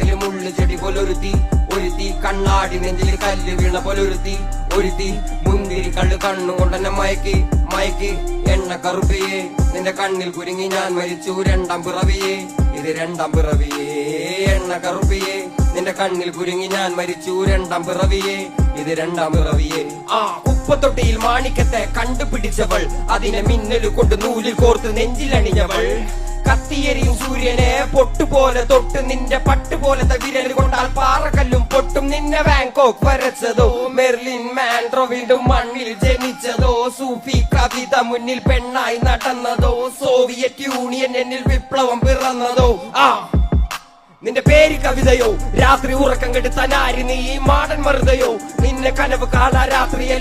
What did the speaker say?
കാട്ടില് മുള്ളു ചെടി പോലൊരുത്തി, ഒരുത്തി കണ്ണാടി നെഞ്ചിൽ കല്ല് വീണ പോലൊരുത്തി, ഒരുത്തി മുന്തിരി കള്ളു കണ്ണുകൊണ്ടെന്നെ മയക്കി മയക്കി. എണ്ണ കറുപ്പിയേ നിന്റെ കണ്ണിൽ കുരുങ്ങി ഞാൻ മരിച്ചു രണ്ടാം പിറവിയേ, ഇത് രണ്ടാം പിറവിയേ. എണ്ണ കറുപ്പിയേ നിന്റെ കണ്ണിൽ കുരുങ്ങി ഞാൻ മരിച്ചു രണ്ടാം പിറവിയേ, ഇത് രണ്ടാം പിറവിയേ. കുപ്പത്തൊട്ടിയിൽ മാണിക്കത്തെ കണ്ടുപിടിച്ചവൾ, അതിനെ മിന്നല് കൊണ്ട് നൂലിൽ കോർത്ത് നെഞ്ചിലണിഞ്ഞവൾ. കത്തിയെരിയും സൂര്യനെ പൊട്ടുപോലെ തൊട്ട് നിന്റെ പട്ടുപോലത്തെ വിരൽ കൊണ്ടാൽ പാറക്കല്ലും പൊട്ടും. നിന്നെ ബാങ്കോക്ക് വരച്ചതോ മെർലിൻ മാൻഡ്രോ വീണ്ടും മണ്ണിൽ ജനിച്ചതോ, സൂഫി കവിത മുന്നിൽ പെണ്ണായി നടന്നതോ, സോവിയറ്റ് യൂണിയൻ എന്നിൽ വിപ്ലവം പിറന്നതോ. നിന്റെ പേര് കവിതയോ, രാത്രി ഉറക്കം കെടുത്താൻ ആര് നീ മാടൻ മറുതയോ, നിന്നെ കനവ് കാണാ രാത്രിയല്ല